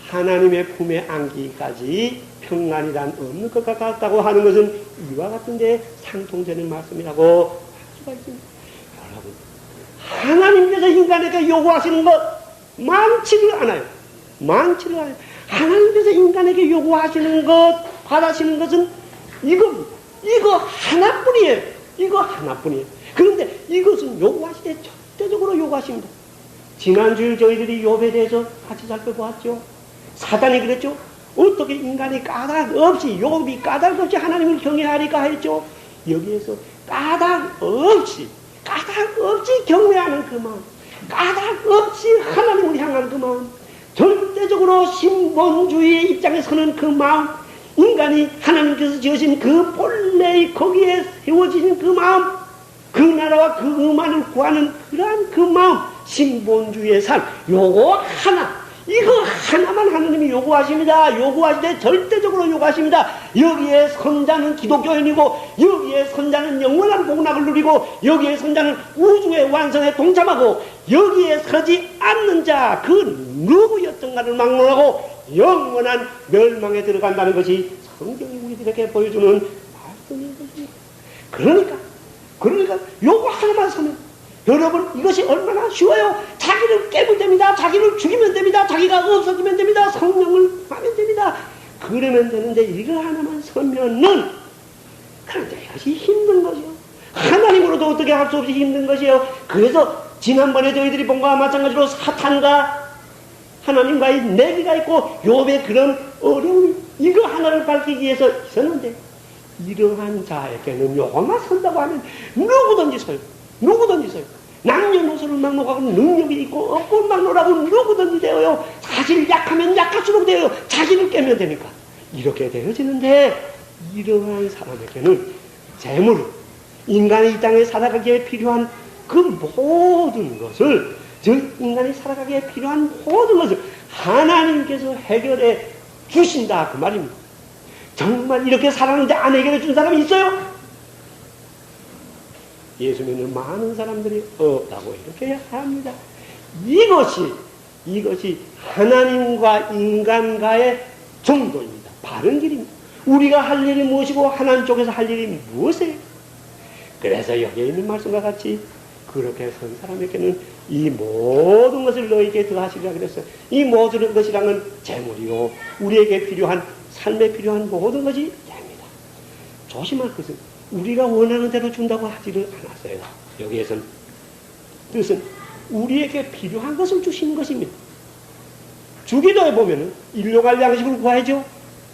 하나님의 품에 안기까지 평안이란 없는 것 같다고 하는 것은 이와 같은데 상통되는 말씀이라고 할 수가 있습니다. 여러분, 하나님께서 인간에게 요구하시는 것 많지를 않아요. 하나님께서 인간에게 요구하시는 것, 바라시는 것은 이거 하나뿐이에요. 그런데 이것은 요구하시되 절대적으로 요구하십니다. 지난주에 저희들이 욥에 대해서 같이 살펴보았죠. 사단이 그랬죠. 어떻게 인간이 까닭 없이, 욥이 까닭 없이 하나님을 경외하리까 했죠. 여기에서 까닭 없이 경외하는 그 마음, 까닭 없이 하나님을 향하는 그 마음, 절대적으로 신본주의의 입장에 서는 그 마음, 인간이 하나님께서 지으신 그 본래의 거기에 세워지신 그 마음, 그 나라와 그 의만을 구하는 그러한 그 마음, 신본주의의 삶, 이거 하나만 하나님이 요구하십니다. 요구하시되 절대적으로 요구하십니다. 여기에 선자는 기독교인이고, 여기에 선자는 영원한 복락을 누리고, 여기에 선자는 우주의 완성에 동참하고, 여기에 서지 않는 자 그 누구였던가를 막론하고 영원한 멸망에 들어간다는 것이 성경이 우리들에게 보여주는 말씀인 것입니다. 그러니까 요거 하나만 서면 여러분, 이것이 얼마나 쉬워요. 자기를 깨면 됩니다. 자기를 죽이면 됩니다. 자기가 없어지면 됩니다. 성령을 하면 됩니다. 그러면 되는데 이거 하나만 서면은, 그런데 이것이 힘든 것이요. 하나님으로도 어떻게 할 수 없이 힘든 것이에요. 그래서 지난번에 저희들이 본 거와 마찬가지로 사탄과 하나님과의 내기가 있고 욥의 그런 어려움이 이거 하나를 밝히기 위해서 있었는데, 이러한 자에게는 요거만 선다고 하면 누구든지 서요. 남녀노소를 막론하고 능력이 있고 없고 막론하고 누구든지 되어요. 사실 약하면 약할수록 되어요. 자기를 깨면 되니까 이렇게 되어지는데, 이러한 사람에게는 재물, 인간이 이 땅에 살아가기에 필요한 그 모든 것을, 즉 인간이 살아가기에 필요한 모든 것을 하나님께서 해결해 주신다 그 말입니다. 정말 이렇게 살았는데 안 해결해 준 사람이 있어요? 예수 믿는 많은 사람들이 없다고 이렇게 합니다. 이것이 하나님과 인간과의 정도입니다. 바른 길입니다. 우리가 할 일이 무엇이고 하나님 쪽에서 할 일이 무엇이에요? 그래서 여기에 있는 말씀과 같이 그렇게 선 사람에게는 이 모든 것을 너에게 더하시리라 그랬어요. 이 모든 것이랑은 재물이요, 우리에게 필요한, 삶에 필요한 모든 것이 됩니다. 조심할 것은 우리가 원하는 대로 준다고 하지를 않았어요. 여기에서는 뜻은 우리에게 필요한 것을 주시는 것입니다. 주기도에 보면은 일용할 양식을 구하죠.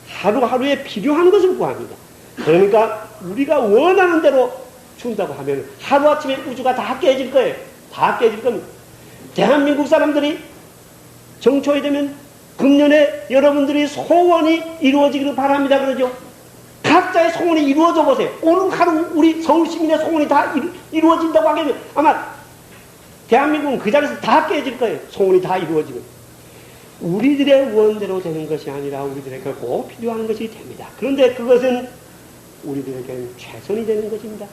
하루하루에 필요한 것을 구합니다. 그러니까 우리가 원하는 대로 준다고 하면 하루아침에 우주가 다 깨질 거예요. 다 깨질 겁니다. 대한민국 사람들이 정초에 되면 금년에 여러분들이 소원이 이루어지기를 바랍니다. 그러죠. 각자의 소원이 이루어져 보세요. 오늘 하루 우리 서울 시민의 소원이 다 이루어진다고 하면 아마 대한민국은 그 자리에서 다 깨질 거예요. 소원이 다 이루어지면. 우리들의 원대로 되는 것이 아니라 우리들에게 꼭 필요한 것이 됩니다. 그런데 그것은 우리들에게는 최선이 되는 것입니다.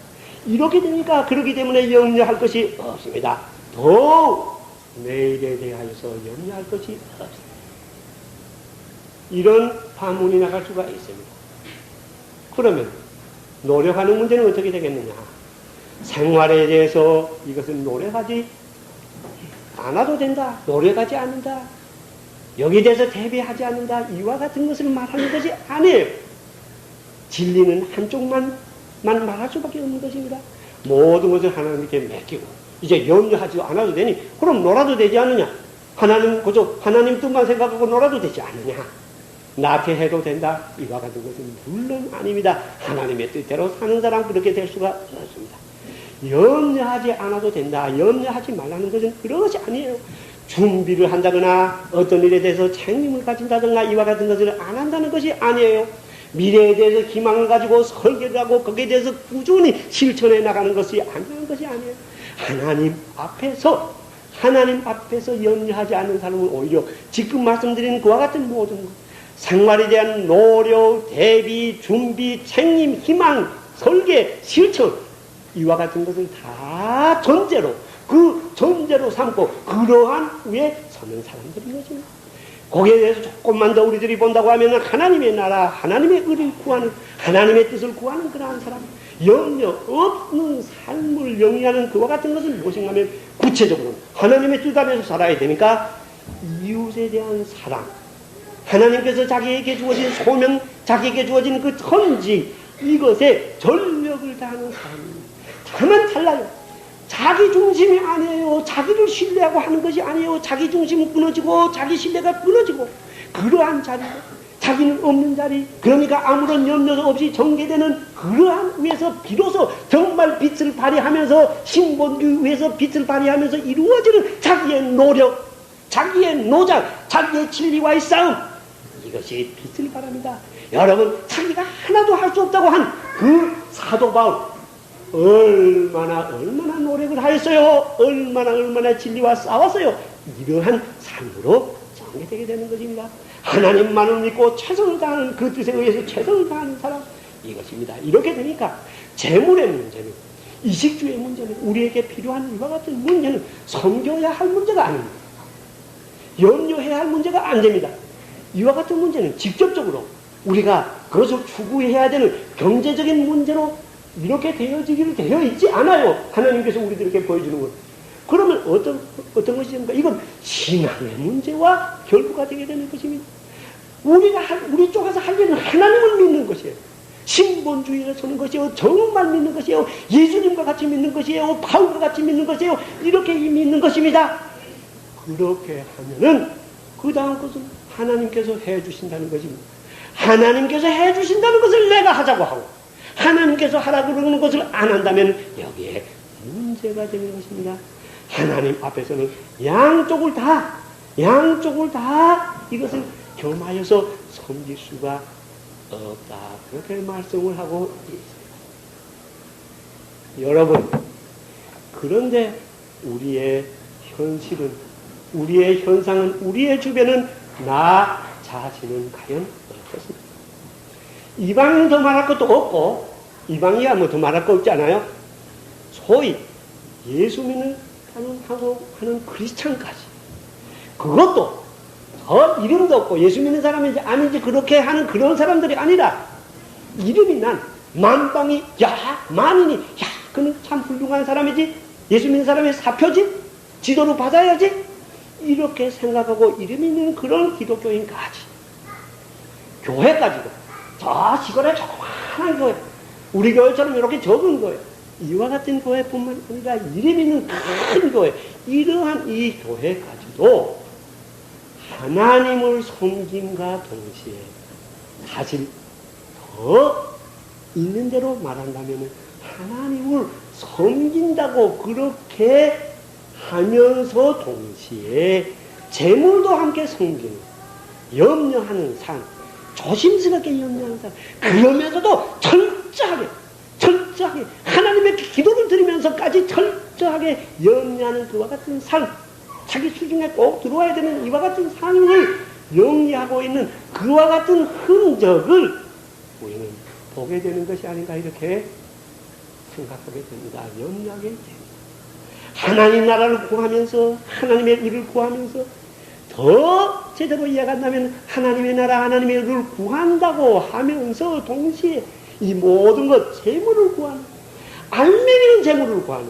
이렇게 되니까 그렇기 때문에 염려할 것이 없습니다. 더욱 내일에 대하여서 염려할 것이 없습니다. 이런 반문이 나갈 수가 있습니다. 그러면 노력하는 문제는 어떻게 되겠느냐? 생활에 대해서 이것은 노력하지 않아도 된다. 노력하지 않는다. 여기에 대해서 대비하지 않는다. 이와 같은 것을 말하는 것이 아니에요. 진리는 한쪽만 말할 수밖에 없는 것입니다. 모든 것을 하나님께 맡기고 이제 염려하지 않아도 되니 그럼 놀아도 되지 않느냐? 하나님 그저 하나님 뜻만 생각하고 놀아도 되지 않느냐? 나태해도 된다. 이와 같은 것은 물론 아닙니다. 하나님의 뜻대로 사는 사람 그렇게 될 수가 없습니다. 염려하지 않아도 된다. 염려하지 말라는 것은 그것이 아니에요. 준비를 한다거나 어떤 일에 대해서 책임을 가진다거나 이와 같은 것을 안 한다는 것이 아니에요. 미래에 대해서 희망을 가지고 설계를 하고 거기에 대해서 꾸준히 실천해 나가는 것이 아니라는 것이 아니에요. 하나님 앞에서 염려하지 않는 사람은 오히려 지금 말씀드린 그와 같은 모든 것, 생활에 대한 노력, 대비, 준비, 책임, 희망, 설계, 실천 이와 같은 것을 다 전제로 삼고 그러한 위에 서는 사람들인 것입니다. 거기에 대해서 조금만 더 우리들이 본다고 하면 하나님의 나라, 하나님의 의를 구하는, 하나님의 뜻을 구하는 그러한 사람, 염려 없는 삶을 영위하는 그와 같은 것은 무엇인가 하면 구체적으로 하나님의 뜻 안에서 살아야 되니까 이웃에 대한 사랑, 하나님께서 자기에게 주어진 소명, 자기에게 주어진 그 천지, 이것에 전력을 다하는 사람입니다. 다만 달라요. 자기 중심이 아니에요. 자기를 신뢰하고 하는 것이 아니에요. 자기 중심은 끊어지고 자기 신뢰가 끊어지고 그러한 자리, 자기는 없는 자리, 그러니까 아무런 염려 없이 전개되는 그러한 위에서 비로소 정말 빛을 발휘하면서 신본주 위에서 빛을 발휘하면서 이루어지는 자기의 노력, 자기의 노작, 자기의 진리와의 싸움, 이것이 빛을 발합니다. 여러분, 자기가 하나도 할 수 없다고 한 그 사도 바울 얼마나 노력을 하였어요. 얼마나 진리와 싸웠어요. 이러한 삶으로 전개되게 되는 것입니다. 하나님만을 믿고 최선을 다하는, 그 뜻에 의해서 최선을 다하는 사람, 이것입니다. 이렇게 되니까 재물의 문제는, 이식주의 문제는, 우리에게 필요한 이와 같은 문제는 섬겨야 할 문제가 아닙니다. 염려해야 할 문제가 안 됩니다. 이와 같은 문제는 직접적으로 우리가 그것을 추구해야 되는 경제적인 문제로 이렇게 되어 있지 않아요. 하나님께서 우리들에게 보여주는 것. 그러면 어떤 것이 됩니까? 이건 신앙의 문제와 결부가 되게 되는 것입니다. 우리 쪽에서 할 일은 하나님을 믿는 것이에요. 신본주의를 서는 것이에요. 정말 믿는 것이에요. 예수님과 같이 믿는 것이에요. 바울과 같이 믿는 것이에요. 이렇게 믿는 것입니다. 그렇게 하면은 그 다음 것은 하나님께서 해주신다는 것입니다. 하나님께서 해주신다는 것을 내가 하자고 하고 하나님께서 하라고 그러는 것을 안 한다면 여기에 문제가 되는 것입니다. 하나님 앞에서는 양쪽을 다 이것을 겸하여서 섬길 수가 없다. 그렇게 말씀을 하고 있습니다. 여러분, 그런데 우리의 현실은, 우리의 현상은, 우리의 주변은 나 자신은 과연 어떻습니까? 이방인은 더 말할 것도 없고, 이방이야 뭐 더 말할 거 없지 않아요? 소위 예수 믿는 하고 하는 크리스찬까지, 그것도 더 이름도 없고 예수 믿는 사람인지 아닌지 그렇게 하는 그런 사람들이 아니라 이름이 난 만방이, 만인이, 그는 참 훌륭한 사람이지, 예수 믿는 사람의 사표지, 지도로 받아야지, 이렇게 생각하고 이름이 있는 그런 기독교인까지, 교회까지도 저 시골에 조그마한 교회, 우리 교회처럼 이렇게 적은 교회, 이와 같은 교회뿐만 아니라 이름 있는 큰 교회, 이러한 이 교회까지도 하나님을 섬김과 동시에 사실 더 있는 대로 말한다면 하나님을 섬긴다고 그렇게 하면서 동시에 재물도 함께 섬기는, 염려하는 삶, 조심스럽게 염려하는 삶, 그러면서도 철저하게 하나님의 기도를 드리면서까지 철저하게 염려하는 그와 같은 삶, 자기 수중에 꼭 들어와야 되는 이와 같은 삶을 영위하고 있는 그와 같은 흔적을 우리는 보게 되는 것이 아닌가, 이렇게 생각하게 됩니다. 염려하게 됩니다. 하나님 나라를 구하면서, 하나님의 의를 구하면서, 더 제대로 이해가 간다면 하나님의 나라, 하나님의 의를 구한다고 하면서 동시에 이 모든 것, 재물을 구하는, 알맹이는 재물을 구하는,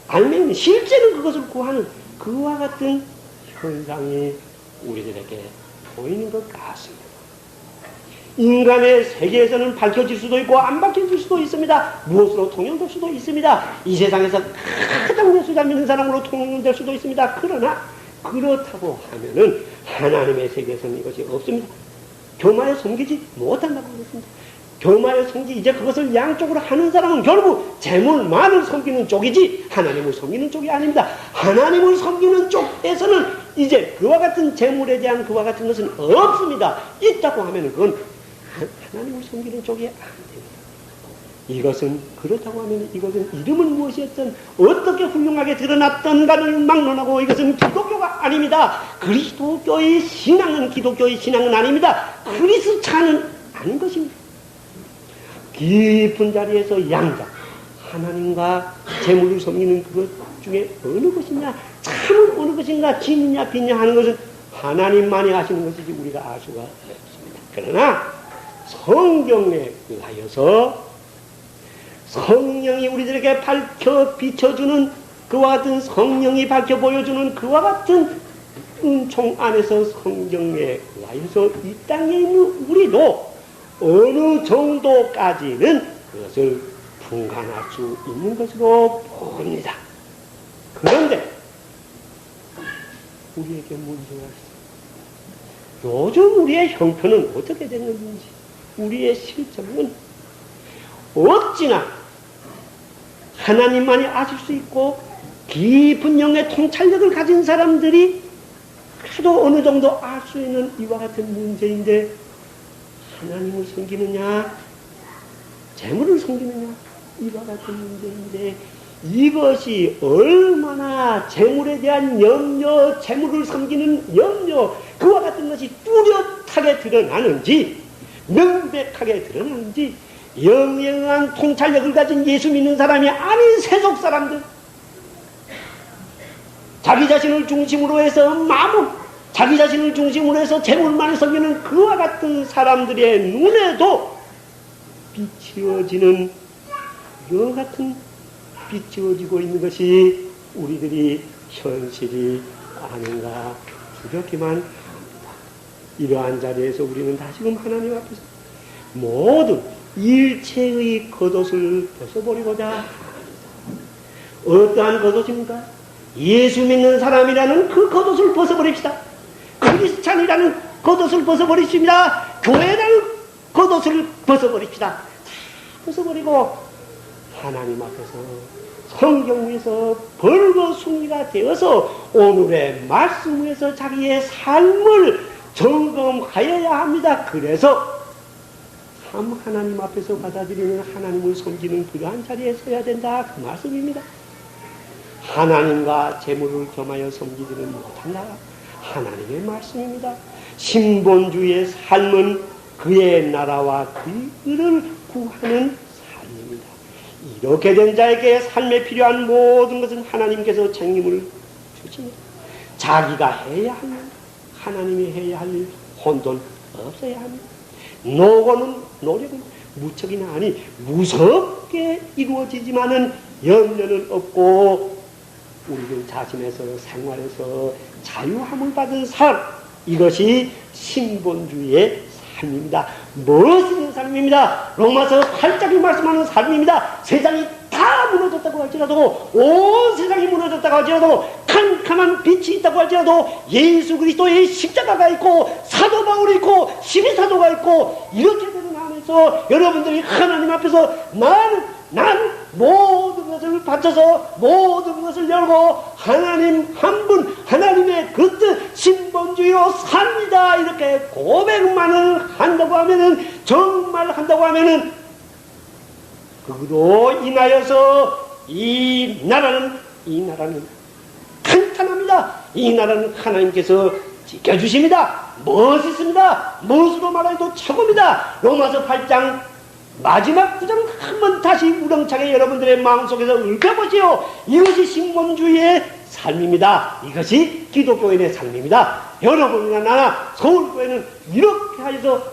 알맹이는 실제는 그것을 구하는 그와 같은 현상이 우리들에게 보이는 것 같습니다. 인간의 세계에서는 밝혀질 수도 있고 안 밝혀질 수도 있습니다. 무엇으로 통용될 수도 있습니다. 이 세상에서 가장 예수 잘 믿는 사람으로 통용될 수도 있습니다. 그러나 그렇다고 하면은 하나님의 세계에서는 이것이 없습니다. 교만에 섬기지 못한다고 그랬습니다. 교만에 섬기 이제 그것을 양쪽으로 하는 사람은 결국 재물만을 섬기는 쪽이지 하나님을 섬기는 쪽이 아닙니다. 하나님을 섬기는 쪽에서는 이제 그와 같은 재물에 대한 그와 같은 것은 없습니다. 있다고 하면 그건 하나님을 섬기는 쪽이 안 됩니다. 이것은 그렇다고 하면 이것은 이름은 무엇이었든 어떻게 훌륭하게 드러났던가를 막론하고 이것은 기독교가 아닙니다. 그리스도교의 신앙은 기독교의 신앙은 아닙니다. 그리스도차는 아닌 것입니다. 깊은 자리에서 양자 하나님과 재물을 섬기는 그것 중에 어느 것이냐 참은 어느 것인가 진이냐 빈냐 하는 것은 하나님만이 아시는 것이지 우리가 알 수가 없습니다. 그러나 성경에 의하여서 성령이 우리들에게 밝혀 비춰주는 그와 같은 성령이 밝혀 보여주는 그와 같은 은총 안에서 성경에 의하여서 이 땅에 있는 우리도 어느 정도까지는 그것을 분간할 수 있는 것으로 봅니다. 그런데 우리에게 문제가 있어요. 요즘 우리의 형편은 어떻게 됐는지 우리의 실정은 어찌나 하나님만이 아실 수 있고 깊은 영의 통찰력을 가진 사람들이 그래도 어느 정도 알 수 있는 이와 같은 문제인데 하나님을 섬기느냐 재물을 섬기느냐 이와 같은 문제인데 이것이 얼마나 재물에 대한 염려, 재물을 섬기는 염려 그와 같은 것이 뚜렷하게 드러나는지 명백하게 드러나는지 영영한 통찰력을 가진 예수 믿는 사람이 아닌 세속 사람들 자기 자신을 중심으로 해서 마음 자기 자신을 중심으로 해서 재물만을 섬기는 그와 같은 사람들의 눈에도 비치어지는 이와 같은 비치어지고 있는 것이 우리들이 현실이 아닌가 두렵기만 합니다. 이러한 자리에서 우리는 다시금 하나님 앞에서 모든 일체의 겉옷을 벗어버리고자 합니다. 어떠한 겉옷입니까? 예수 믿는 사람이라는 그 겉옷을 벗어버립시다. 크리스찬이라는 겉옷을 벗어버리십니다. 교회라는 겉옷을 벗어버립시다. 벗어버리고 하나님 앞에서 성경 위에서 벌거숭이가 되어서 오늘의 말씀 위에서 자기의 삶을 점검하여야 합니다. 그래서 참 하나님 앞에서 받아들이는 하나님을 섬기는 그러한 자리에 서야 된다. 그 말씀입니다. 하나님과 재물을 겸하여 섬기지는 못한다. 하나님의 말씀입니다. 신본주의의 삶은 그의 나라와 그를 구하는 삶입니다. 이렇게 된 자에게 삶에 필요한 모든 것은 하나님께서 책임을 주십니다. 자기가 해야 할 일, 하나님이 해야 할 일, 혼돈 없어야 합니다. 노력은 무척이나 아니 무섭게 이루어지지만은 염려는 없고 우리들 자신에서 생활에서 자유함을 받은 삶 이것이 신본주의의 삶입니다. 멋있는 삶입니다. 로마서 8장이 말씀하는 삶입니다. 세상이 다 무너졌다고 할지라도 온 세상이 무너졌다고 할지라도 캄캄한 빛이 있다고 할지라도 예수 그리스도의 십자가가 있고 사도 바울이 있고 12사도가 있고 이렇게 되는 안에서 여러분들이 하나님 앞에서 나는 모든 것을 바쳐서 모든 것을 열고 하나님 한 분 하나님의 그 뜻 신본주의로 삽니다 이렇게 고백만을 한다고 하면은 정말 한다고 하면은 그로 인하여서 이 나라는 탄탄합니다. 이 나라는 하나님께서 지켜주십니다. 멋있습니다. 무엇으로 말해도 최고입니다. 로마서 8장 마지막 구절 한번 다시 우렁차게 여러분들의 마음속에서 읊어보시오. 이것이 신본주의의 삶입니다. 이것이 기독교인의 삶입니다. 여러분이나 나나 서울교회는 이렇게 해서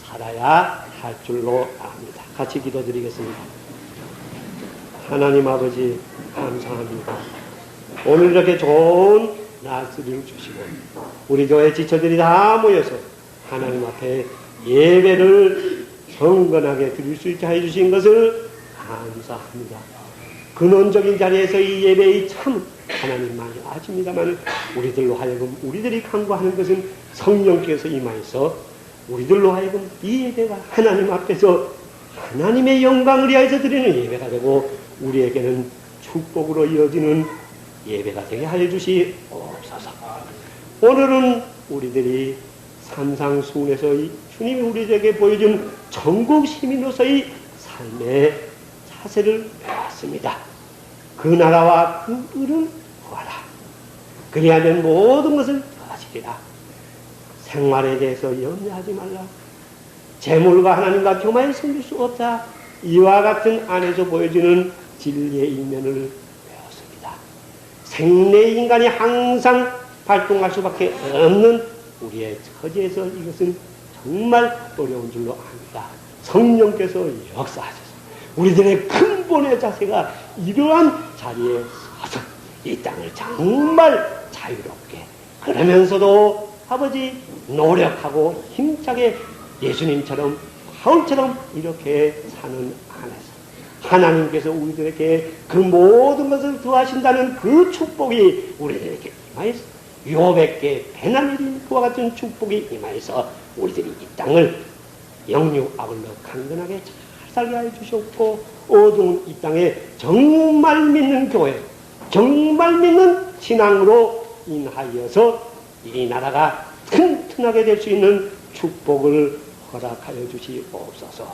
살아야 할 줄로 압니다. 같이 기도드리겠습니다. 하나님 아버지 감사합니다. 오늘 이렇게 좋은 날씨를 주시고 우리 교회 지체들이 다 모여서 하나님 앞에 예배를 경건하게 드릴 수 있게 해주신 것을 감사합니다. 근원적인 자리에서 이 예배의 참 하나님만이 아십니다만 우리들로 하여금 우리들이 간구하는 것은 성령께서 임하여서 우리들로 하여금 이 예배가 하나님 앞에서 하나님의 영광을 위하여서 드리는 예배가 되고 우리에게는 축복으로 이어지는 예배가 되게 하여 주시옵소서. 오늘은 우리들이 산상수훈에서 주님이 우리에게 보여준 전국 시민으로서의 삶의 자세를 배웠습니다. 그 나라와 그 을은 구하라. 그리하면 모든 것을 더하시리라. 생활에 대해서 염려하지 말라. 재물과 하나님과 교만에 섬길 수 없다. 이와 같은 안에서 보여주는 진리의 이면을 배웠습니다. 생내 인간이 항상 발동할 수밖에 없는 우리의 처지에서 이것은 정말 어려운 줄로 압니다. 성령께서 역사하셔서 우리들의 근본의 자세가 이러한 자리에 서서 이 땅을 정말 자유롭게 그러면서도 아버지 노력하고 힘차게 예수님처럼 바울처럼 이렇게 사는 안에서 하나님께서 우리들에게 그 모든 것을 더하신다는 그 축복이 우리들에게 임하여서 요백개 배나 내린 그와 같은 축복이 임하여서 우리들이 이 땅을 영육아울러 강건하게 잘 살게 해 주셨고 어두운 이 땅에 정말 믿는 교회 정말 믿는 신앙으로 인하여서 이 나라가 튼튼하게 될 수 있는 축복을 허락하여 주시옵소서.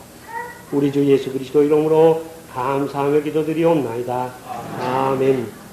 우리 주 예수 그리스도 이름으로 감사하며 기도드리옵나이다. 아멘.